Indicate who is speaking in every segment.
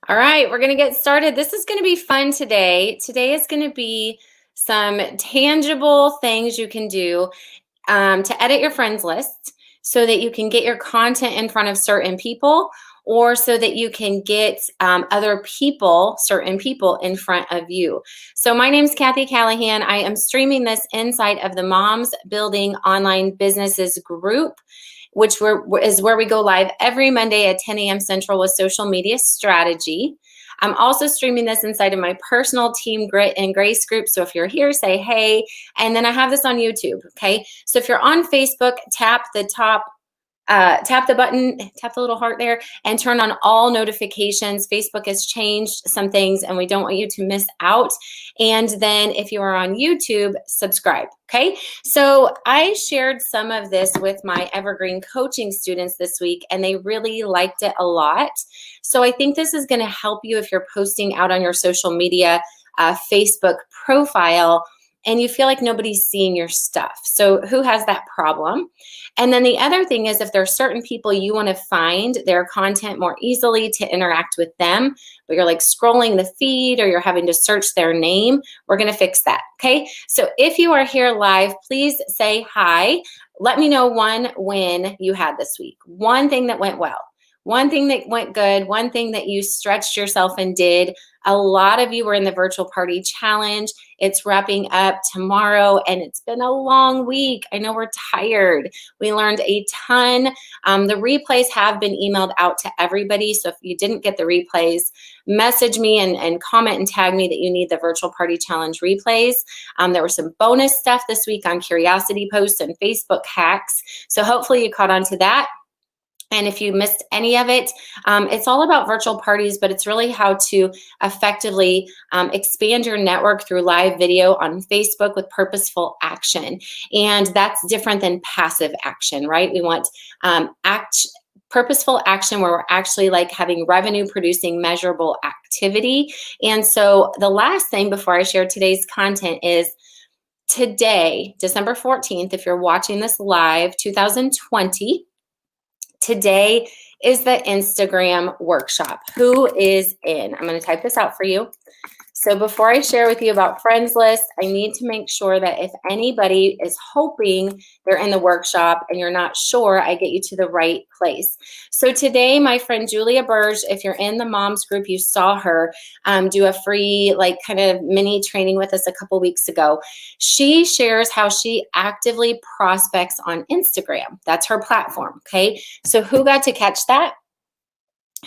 Speaker 1: All right, we're going to get started. This is going to be fun today. Today is going to be some tangible things you can do to edit your friends list so that you can get your content in front of certain people, or so that you can get other people, certain people, in front of you. So my name's Cathy Callahan. I am streaming this inside of the Moms Building Online Businesses group, which is where we go live every Monday at 10 a.m. Central with social media strategy. I'm also streaming this inside of my personal Team Grit and Grace group. So if you're here, say hey. And then I have this on YouTube, okay? So if you're on Facebook, tap the button, tap the little heart there, and turn on all notifications. Facebook has changed some things and we don't want you to miss out. And then if you are on YouTube, subscribe, okay? So I shared some of this with my Evergreen coaching students this week and they really liked it a lot. So I think this is gonna help you if you're posting out on your social media Facebook profile and you feel like nobody's seeing your stuff. So who has that problem? And then the other thing is, if there are certain people you want to find their content more easily to interact with them, but you're like scrolling the feed or you're having to search their name, we're going to fix that, okay? So if you are here live, please say hi. Let me know one win you had this week. One thing that went well. One thing that went good, one thing that you stretched yourself and did. A lot of you were in the virtual party challenge. It's wrapping up tomorrow and it's been a long week. I know we're tired. We learned a ton. The replays have been emailed out to everybody. So if you didn't get the replays, message me and comment and tag me that you need the virtual party challenge replays. There was some bonus stuff this week on curiosity posts and Facebook hacks. So hopefully you caught on to that. And if you missed any of it, it's all about virtual parties, but it's really how to effectively expand your network through live video on Facebook with purposeful action. And that's different than passive action, right? We want purposeful action where we're actually like having revenue producing measurable activity. And so the last thing before I share today's content is today, December 14th, if you're watching this live, 2020, today is the Instagram workshop. Who is in? I'm going to type this out for you. So before I share with you about friends list, I need to make sure that if anybody is hoping they're in the workshop and you're not sure, I get you to the right place. So today, my friend Julia Burge, if you're in the moms group, you saw her do a free like kind of mini training with us a couple weeks ago. She shares how she actively prospects on Instagram. That's her platform, okay? So who got to catch that?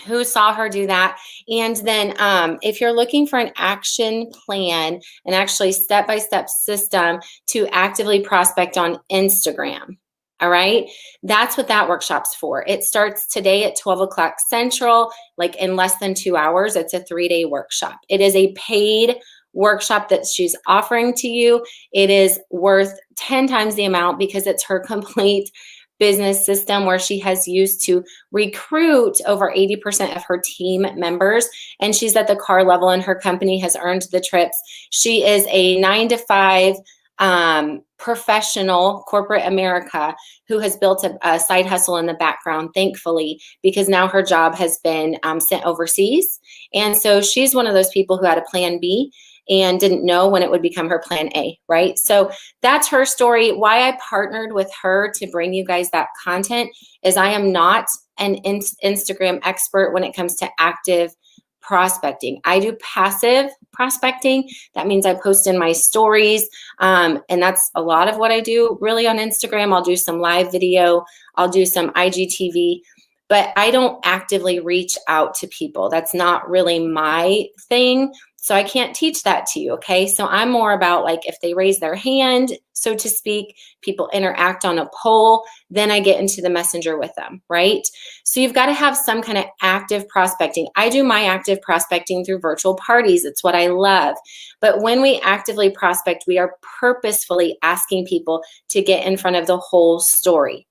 Speaker 1: Who saw her do that? And then if you're looking for an action plan, an actually step-by-step system to actively prospect on Instagram, all right? That's what that workshop's for. It starts today at 12 o'clock Central, like in less than 2 hours. It's a 3-day workshop. It is a paid workshop that she's offering to you. It is worth 10 times the amount because it's her complete business system where she has used to recruit over 80% of her team members. And she's at the car level and her company has earned the trips. She is a 9 to 5 professional corporate America who has built a side hustle in the background, thankfully, because now her job has been sent overseas. And so she's one of those people who had a plan B and didn't know when it would become her plan A, right? So that's her story. Why I partnered with her to bring you guys that content is I am not an Instagram expert when it comes to active prospecting. I do passive prospecting. That means I post in my stories. And that's a lot of what I do really on Instagram. I'll do some live video. I'll do some IGTV, but I don't actively reach out to people. That's not really my thing. So I can't teach that to you, okay? So I'm more about like if they raise their hand, so to speak, people interact on a poll, then I get into the messenger with them, right? So you've got to have some kind of active prospecting. I do my active prospecting through virtual parties. It's what I love. But when we actively prospect, we are purposefully asking people to get in front of the whole story.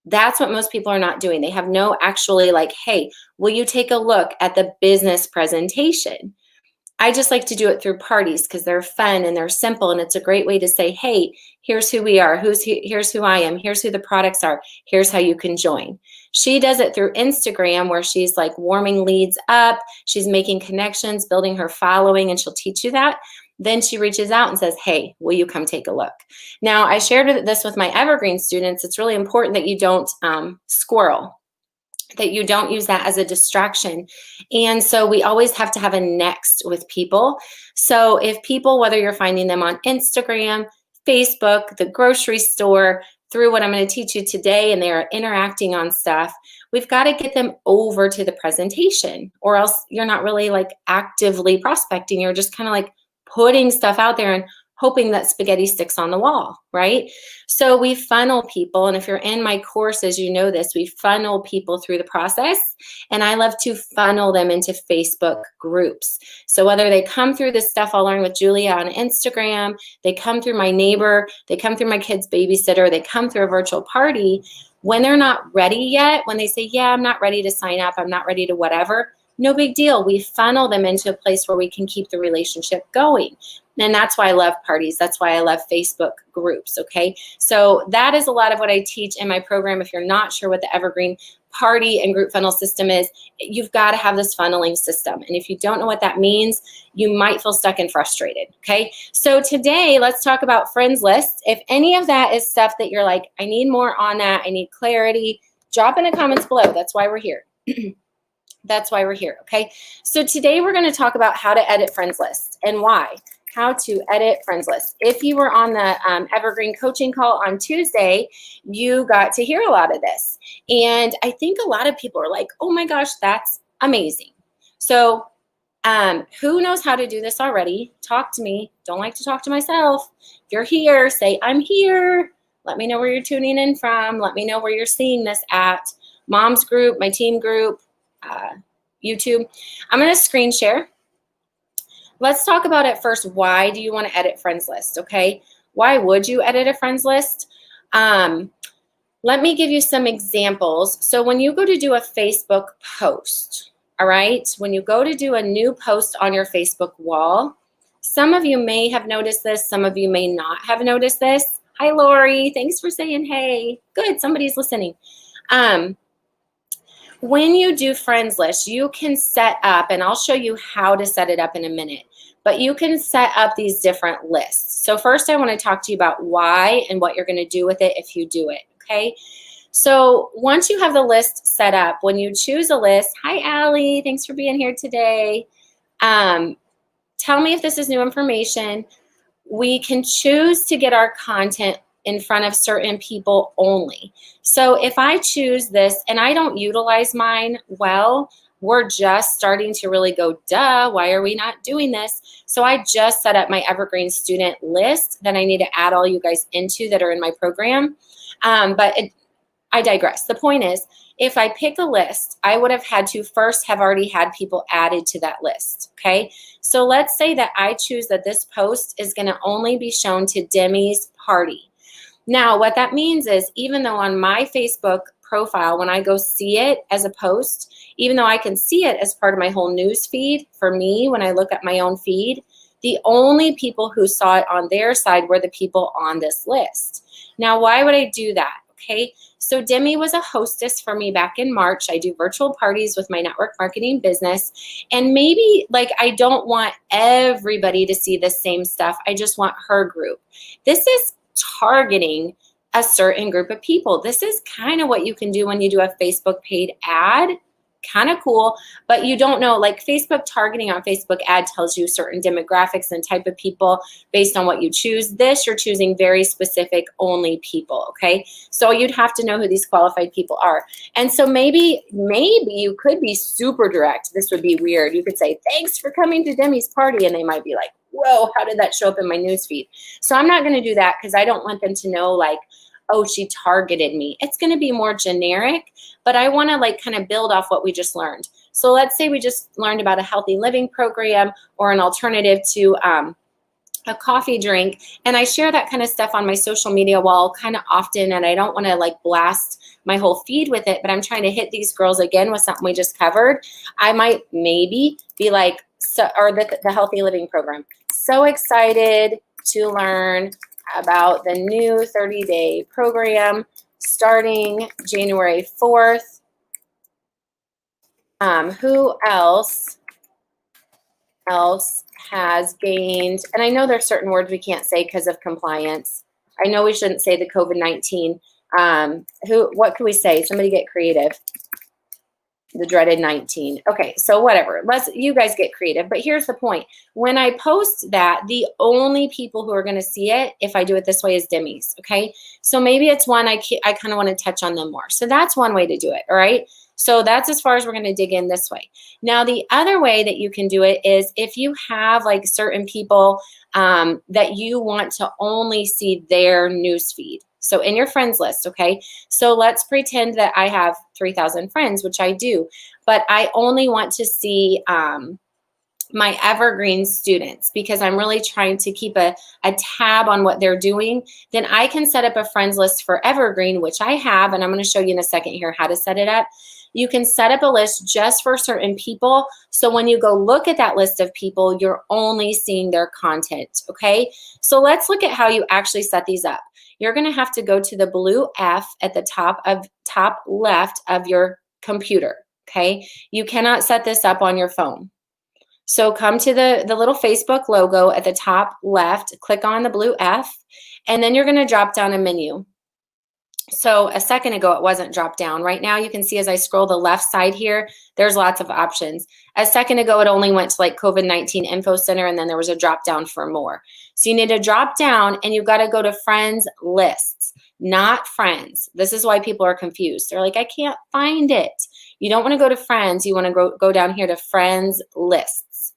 Speaker 1: That's what most people are not doing. They have no actually like, hey, will you take a look at the business presentation? I just like to do it through parties because they're fun and they're simple, and it's a great way to say, hey, here's who we are, here's who I am, here's who the products are, here's how you can join. She does it through Instagram where she's like warming leads up, she's making connections, building her following, and she'll teach you that. Then she reaches out and says, hey, will you come take a look? Now, I shared this with my evergreen students. It's really important that you don't squirrel, that you don't use that as a distraction. And so we always have to have a next with people. So if people, whether you're finding them on Instagram, Facebook, the grocery store, through what I'm going to teach you today, and they are interacting on stuff, we've got to get them over to the presentation, or else you're not really like actively prospecting. You're just kind of like putting stuff out there and hoping that spaghetti sticks on the wall, right? So we funnel people, and if you're in my courses, you know this, we funnel people through the process, and I love to funnel them into Facebook groups. So whether they come through this stuff I'll learn with Julia on Instagram, they come through my neighbor, they come through my kid's babysitter, they come through a virtual party, when they're not ready yet, when they say, yeah, I'm not ready to sign up, I'm not ready to whatever, no big deal. We funnel them into a place where we can keep the relationship going. And that's why I love parties. That's why I love Facebook groups, okay? So that is a lot of what I teach in my program. If you're not sure what the Evergreen party and group funnel system is, you've got to have this funneling system. And if you don't know what that means, you might feel stuck and frustrated, okay? So today, let's talk about friends lists. If any of that is stuff that you're like, I need more on that, I need clarity, drop in the comments below. That's why we're here. That's why we're here, okay? So today we're going to talk about how to edit friends lists and why. How to edit friends lists. If you were on the Evergreen coaching call on Tuesday, you got to hear a lot of this. And I think a lot of people are like, oh my gosh, that's amazing. So who knows how to do this already? Talk to me. Don't like to talk to myself. If you're here, say, I'm here. Let me know where you're tuning in from. Let me know where you're seeing this at. Mom's group, my team group, YouTube. I'm going to screen share. Let's talk about it first. Why do you want to edit friends list? Okay. Why would you edit a friends list? Let me give you some examples. So when you go to do a Facebook post, all right, when you go to do a new post on your Facebook wall, some of you may have noticed this. Some of you may not have noticed this. Hi, Lori. Thanks for saying hey. Good. Somebody's listening. When you do friends lists, you can set up, and I'll show you how to set it up in a minute, but you can set up these different lists. So first I want to talk to you about why and what you're going to do with it if you do it, okay? So once you have the list set up, when you choose a list, hi, Allie, thanks for being here today. Tell me if this is new information. We can choose to get our content in front of certain people only. So if I choose this and I don't utilize mine well, we're just starting to really go, duh, why are we not doing this? So I just set up my Evergreen student list that I need to add all you guys into that are in my program. I digress. The point is, if I pick a list, I would have had to first have already had people added to that list, okay? So let's say that I choose that this post is gonna only be shown to Demi's party. Now, what that means is even though on my Facebook profile, when I go see it as a post, even though I can see it as part of my whole news feed, for me, when I look at my own feed, The only people who saw it on their side were the people on this list. Now, why would I do that? Okay, so Demi was a hostess for me back in March. I do virtual parties with my network marketing business. And maybe like I don't want everybody to see the same stuff. I just want her group. This is targeting a certain group of people. This is kind of what you can do when you do a Facebook paid ad. Kind of cool, but you don't know, like Facebook targeting on Facebook ad tells you certain demographics and type of people based on what you choose. This, you're choosing very specific only people, okay? So you'd have to know who these qualified people are. And so maybe you could be super direct. This would be weird. You could say, thanks for coming to Demi's party. And they might be like, whoa, how did that show up in my newsfeed? So I'm not going to do that because I don't want them to know like, oh, she targeted me. It's going to be more generic, but I want to like kind of build off what we just learned. So let's say we just learned about a healthy living program or an alternative to a coffee drink. And I share that kind of stuff on my social media wall kind of often. And I don't want to like blast my whole feed with it, but I'm trying to hit these girls again with something we just covered. I might maybe be like, or the healthy living program. So excited to learn about the new 30-day program starting January 4th. Who else has gained, and I know there's certain words we can't say because of compliance. I know we shouldn't say the COVID-19. What can we say? Somebody get creative. The dreaded 19. Okay, so whatever. You guys get creative. But here's the point. When I post that, the only people who are going to see it, if I do it this way, is Demi's. Okay, so maybe it's one I kind of want to touch on them more. So that's one way to do it. All right. So that's as far as we're going to dig in this way. Now, the other way that you can do it is if you have like certain people that you want to only see their newsfeed. So in your friends list, okay? So let's pretend that I have 3,000 friends, which I do, but I only want to see my evergreen students because I'm really trying to keep a tab on what they're doing. Then I can set up a friends list for evergreen, which I have, and I'm going to show you in a second here how to set it up. You can set up a list just for certain people. So when you go look at that list of people, you're only seeing their content, okay? So let's look at how you actually set these up. You're going to have to go to the blue F at the top left of your computer, okay? You cannot set this up on your phone. So come to the little Facebook logo at the top left, click on the blue F, and then you're going to drop down a menu. So a second ago, it wasn't dropped down. Right now, you can see as I scroll the left side here, there's lots of options. A second ago, it only went to like COVID-19 Info Center, and then there was a drop down for more. So you need to drop down, and you've got to go to friends lists, not friends. This is why people are confused. They're like, I can't find it. You don't want to go to friends. You want to go down here to friends lists.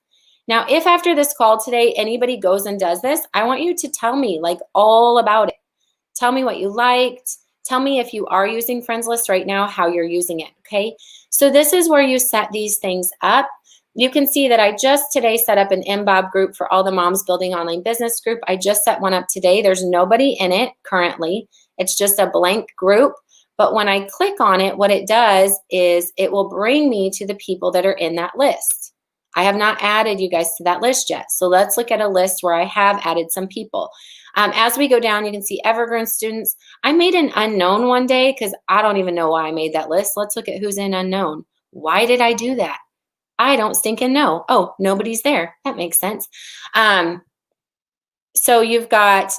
Speaker 1: Now, if after this call today, anybody goes and does this, I want you to tell me like all about it. Tell me what you liked. Tell me if you are using Friends List right now, how you're using it, okay? So this is where you set these things up. You can see that I just today set up an MBOB group for all the moms building online business group. I just set one up today. There's nobody in it currently. It's just a blank group. But when I click on it, what it does is it will bring me to the people that are in that list. I have not added you guys to that list yet. So let's look at a list where I have added some people. As we go down, you can see evergreen students. I made an unknown one day because I don't even know why I made that list. Let's look at who's in unknown. Why did I do that? I don't stinking know. Oh, nobody's there. That makes sense. So you've got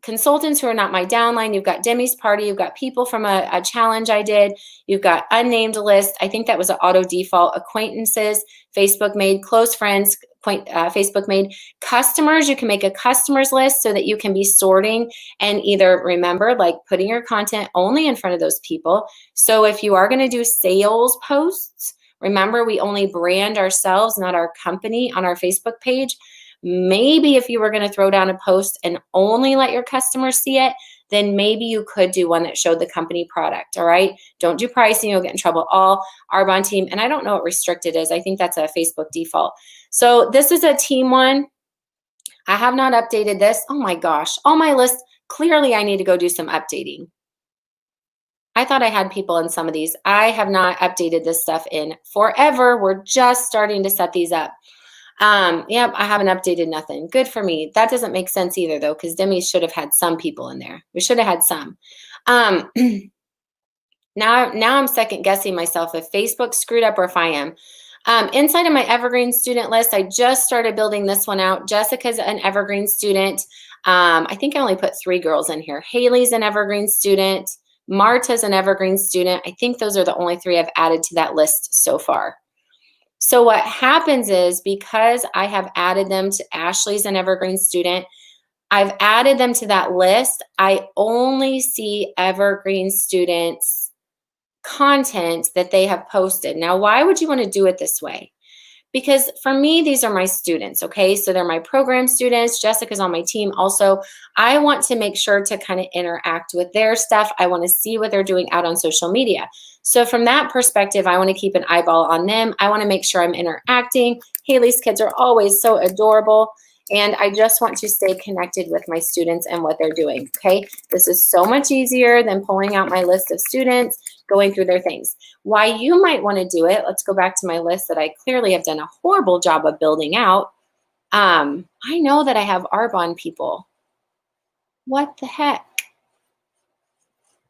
Speaker 1: consultants who are not my downline. You've got Demi's party. You've got people from a challenge I did. You've got unnamed list. I think that was an auto default. Acquaintances, Facebook made, close friends, Facebook made. Customers, you can make a customers list so that you can be sorting and either remember like putting your content only in front of those people. So if you are going to do sales posts, remember we only brand ourselves, not our company on our Facebook page. Maybe if you were going to throw down a post and only let your customers see it, then maybe you could do one that showed the company product, all right? Don't do pricing, you'll get in trouble. All Arbonne team, and I don't know what restricted is. I think that's a Facebook default. So this is a team one. I have not updated this. Oh my gosh, all my lists, clearly I need to go do some updating. I thought I had people in some of these. I have not updated this stuff in forever. We're just starting to set these up. Yep, I haven't updated nothing. Good for me. That doesn't make sense either, though, because Demi should have had some people in there. We should have had some. Um, now I'm second guessing myself if Facebook screwed up or if I am. Inside of my Evergreen student list, I just started building this one out. Jessica's an Evergreen student. I think I only put 3 girls in here. Haley's an Evergreen student. Marta's an Evergreen student. I think those are the only 3 I've added to that list so far. So what happens is, because I have added them to Ashley's an Evergreen student, I've added them to that list. I only see Evergreen students' content that they have posted. Now, why would you want to do it this way? Because for me, these are my students, okay? So they're my program students. Jessica's on my team also. I want to make sure to kind of interact with their stuff. I want to see what they're doing out on social media. So from that perspective, I want to keep an eyeball on them. I want to make sure I'm interacting. Haley's kids are always so adorable. And I just want to stay connected with my students and what they're doing, okay? This is so much easier than pulling out my list of students, going through their things. Why you might want to do it, let's go back to my list that I clearly have done a horrible job of building out. I know that I have Arbonne people. What the heck?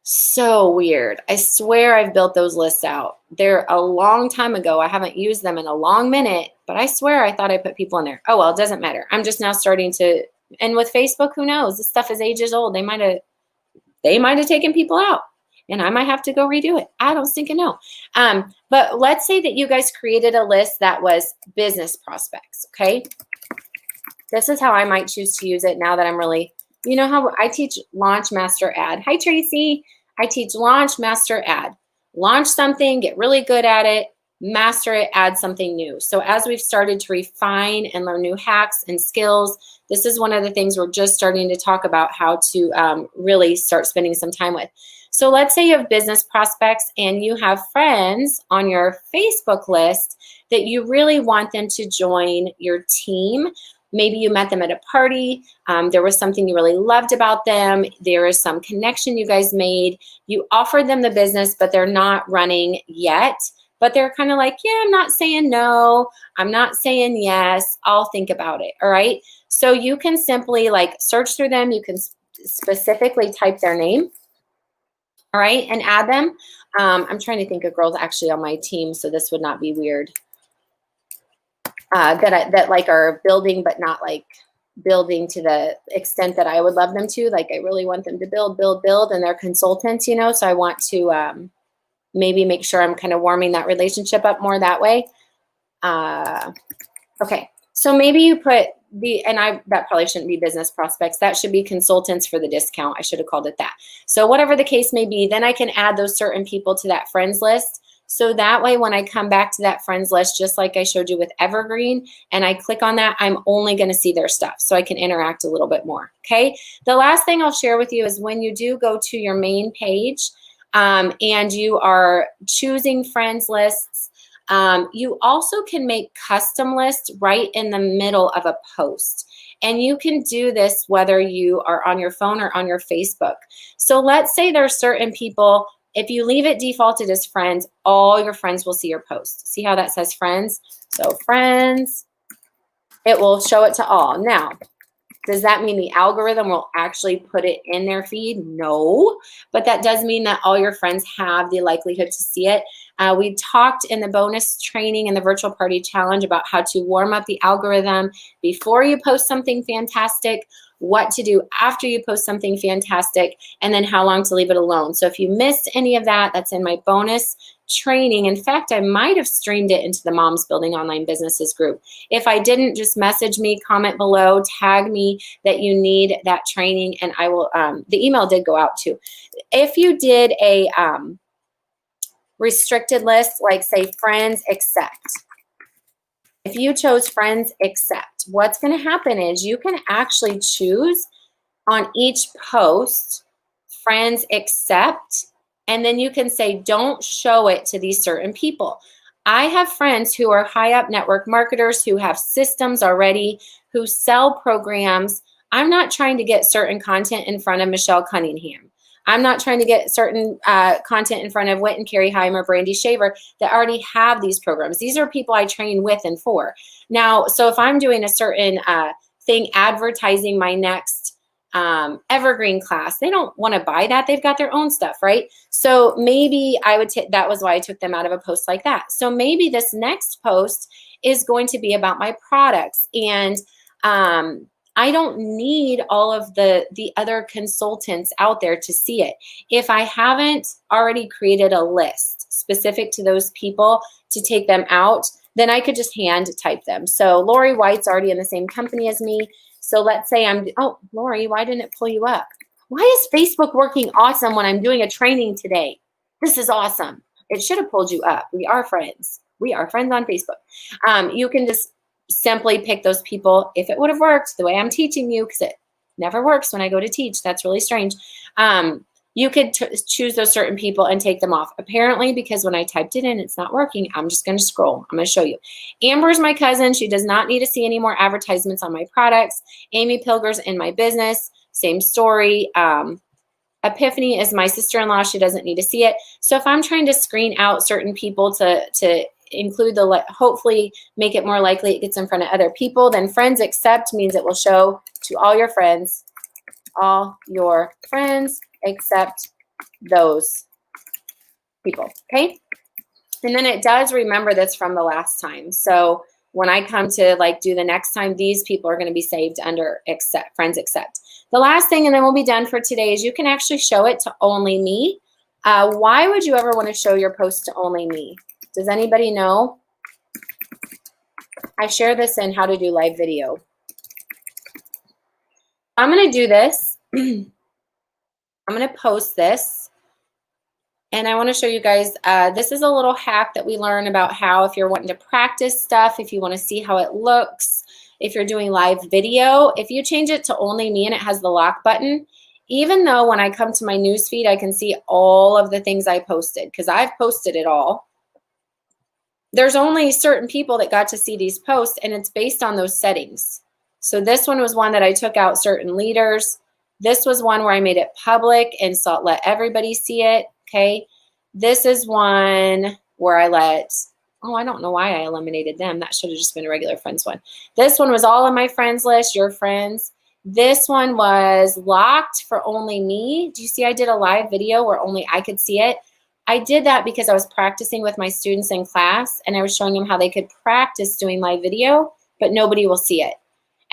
Speaker 1: So weird. I swear I've built those lists out. They're a long time ago. I haven't used them in a long minute, but I swear I thought I put people in there. Oh, well, it doesn't matter. I'm just now starting to, and with Facebook, who knows? This stuff is ages old. They might have taken people out, and I might have to go redo it. I don't think I know. But let's say that you guys created a list that was business prospects, okay? This is how I might choose to use it now that I'm really, you know how I teach Launch, Master, Add. Hi, Tracy. I teach Launch, Master, Add. Launch something, get really good at it, master it, add something new. So as we've started to refine and learn new hacks and skills, this is one of the things we're just starting to talk about how to really start spending some time with. So let's say you have business prospects and you have friends on your Facebook list that you really want them to join your team. Maybe you met them at a party. There was something you really loved about them. There is some connection you guys made. You offered them the business, but they're not running yet. But they're kind of like, yeah, I'm not saying no. I'm not saying yes. I'll think about it. All right. So you can simply like search through them. You can specifically type their name. All right. And add them. I'm trying to think of girls actually on my team, so this would not be weird. That like are building, but not like building to the extent that I would love them to. Like I really want them to build, and they're consultants, you know, so I want to maybe make sure I'm kind of warming that relationship up more that way. Okay, so maybe you put that probably shouldn't be business prospects. That should be consultants for the discount. I should have called it that. So whatever the case may be, then I can add those certain people to that friends list. So that way, when I come back to that friends list, just like I showed you with Evergreen, and I click on that, I'm only going to see their stuff so I can interact a little bit more, okay? The last thing I'll share with you is when you do go to your main page and you are choosing friends lists, you also can make custom lists right in the middle of a post. And you can do this whether you are on your phone or on your Facebook. So let's say there are certain people. If you leave it defaulted as friends, all your friends will see your post. See how that says friends? So friends, it will show it to all. Now, does that mean the algorithm will actually put it in their feed? No, but that does mean that all your friends have the likelihood to see it. We talked in the bonus training in the virtual party challenge about how to warm up the algorithm before you post something fantastic, what to do after you post something fantastic, and then how long to leave it alone. So if you missed any of that, that's in my bonus training. In fact, I might have streamed it into the Moms Building Online Businesses group. If I didn't, just message me, comment below, tag me that you need that training, and I will, the email did go out too. If you did a restricted list, like say friends accept, if you chose friends accept, what's going to happen is you can actually choose on each post friends accept, and then you can say don't show it to these certain people. I have friends who are high up network marketers who have systems already, who sell programs. I'm not trying to get certain content in front of Michelle Cunningham. I'm not trying to get certain content in front of Whit and Carrie Heim or Brandy Shaver that already have these programs. These are people I train with and for. Now, so if I'm doing a certain thing, advertising my next evergreen class, they don't want to buy that. They've got their own stuff, right? So maybe I would take, that was why I took them out of a post like that. So maybe this next post is going to be about my products, and I don't need all of the other consultants out there to see it. If I haven't already created a list specific to those people to take them out, then I could just hand type them. So Lori White's already in the same company as me. So let's say oh, Lori, why didn't it pull you up? Why is Facebook working awesome when I'm doing a training today? This is awesome. It should have pulled you up. We are friends. We are friends on Facebook. You can just simply pick those people if it would have worked the way I'm teaching you, because it never works when I go to teach. That's really strange. You could choose those certain people and take them off. Apparently, because when I typed it in, it's not working. I'm just going to scroll. I'm going to show you. Amber's my cousin. She does not need to see any more advertisements on my products. Amy Pilger's in my business. Same story. Epiphany is my sister-in-law. She doesn't need to see it. So if I'm trying to screen out certain people to include hopefully make it more likely it gets in front of other people, then friends accept means it will show to all your friends except those people, okay? And then it does remember this from the last time. So when I come to do the next time, these people are going to be saved under friends accept. The last thing, and then we'll be done for today, is you can actually show it to only me. Why would you ever want to show your post to only me? Does anybody know? I share this in how to do live video. I'm going to do this. I'm going to post this, and I want to show you guys, this is a little hack that we learn about how, if you're wanting to practice stuff, if you want to see how it looks, if you're doing live video, if you change it to only me and it has the lock button, even though when I come to my news feed, I can see all of the things I posted, because I've posted it all. There's only certain people that got to see these posts, and it's based on those settings. So this one was one that I took out certain leaders. This was one where I made it public and let everybody see it, okay? This is one where I I don't know why I eliminated them. That should have just been a regular friends one. This one was all on my friends list, your friends. This one was locked for only me. Do you see I did a live video where only I could see it? I did that because I was practicing with my students in class, and I was showing them how they could practice doing live video, but nobody will see it.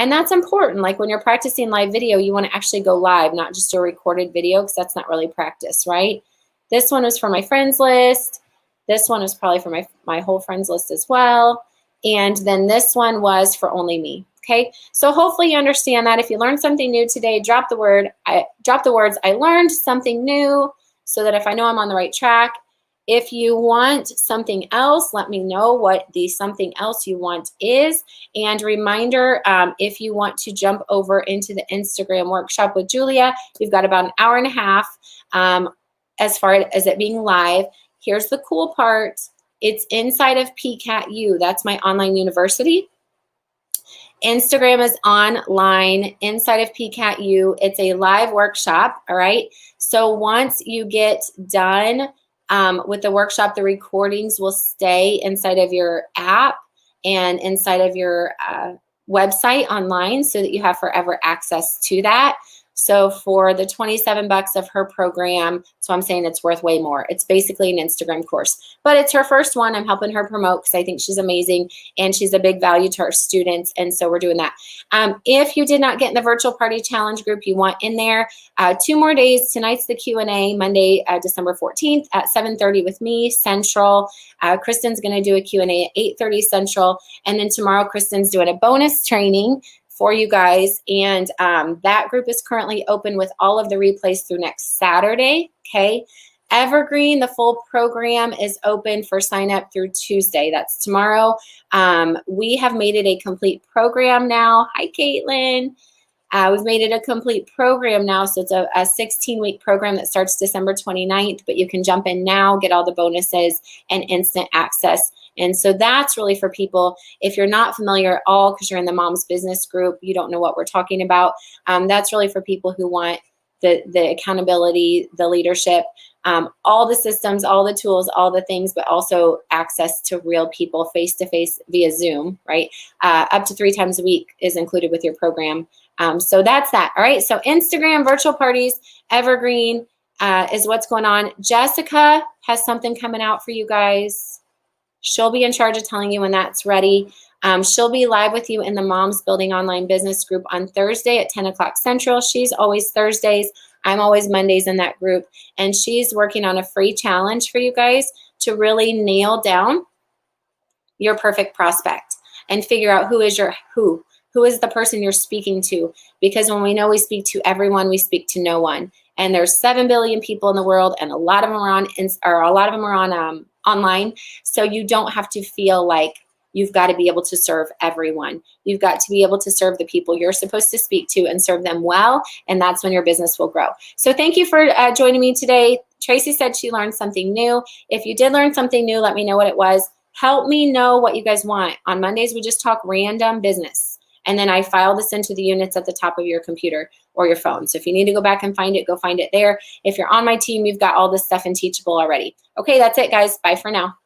Speaker 1: And that's important. Like when you're practicing live video, you want to actually go live, not just a recorded video, because that's not really practice, right? This one was for my friends list. This one was probably for my whole friends list as well. And then this one was for only me. Okay, so hopefully you understand that. If you learned something new today, drop the words, I learned something new, so that if I know I'm on the right track. If you want something else, let me know what the something else you want is. And reminder, if you want to jump over into the Instagram workshop with Julia, we've got about an hour and a half as far as it being live. Here's the cool part. It's inside of PCAT-U. That's my online university. Instagram is online inside of PCAT-U. It's a live workshop, all right? So once you get done with the workshop, the recordings will stay inside of your app and inside of your website online, so that you have forever access to that. So for the $27 of her program, so I'm saying it's worth way more. It's basically an Instagram course, but it's her first one. I'm helping her promote because I think she's amazing and she's a big value to our students. And so we're doing that. If you did not get in the virtual party challenge group, you want in there, 2 more days. Tonight's the Q&A, Monday, December 14th at 7:30 with me, Central. Kristen's going to do a Q&A at 8:30 Central. And then tomorrow, Kristen's doing a bonus training for you guys, and that group is currently open with all of the replays through next Saturday, okay? Evergreen, the full program, is open for sign up through Tuesday. That's tomorrow. We have made it a complete program now. Hi, Caitlin. We've made it a complete program now, so it's a 16-week program that starts December 29th, but you can jump in now, get all the bonuses, and instant access. And so that's really for people, if you're not familiar at all because you're in the Mom's Business group, you don't know what we're talking about, that's really for people who want the accountability, the leadership, all the systems, all the tools, all the things, but also access to real people face-to-face via Zoom, right? Up to 3 times a week is included with your program. So that's that. All right. So Instagram, virtual parties, evergreen is what's going on. Jessica has something coming out for you guys. She'll be in charge of telling you when that's ready. She'll be live with you in the Moms Building Online Business group on Thursday at 10 o'clock Central. She's always Thursdays. I'm always Mondays in that group. And she's working on a free challenge for you guys to really nail down your perfect prospect and figure out who is your who. Who is the person you're speaking to? Because when we know we speak to everyone, we speak to no one. And there's 7 billion people in the world, and a lot of them are on online. So you don't have to feel like you've got to be able to serve everyone. You've got to be able to serve the people you're supposed to speak to and serve them well, and that's when your business will grow. So thank you for joining me today. Tracy said she learned something new. If you did learn something new, let me know what it was. Help me know what you guys want. On Mondays, we just talk random business. And then I file this into the units at the top of your computer or your phone. So if you need to go back and find it, go find it there. If you're on my team, you've got all this stuff in Teachable already. Okay, that's it, guys. Bye for now.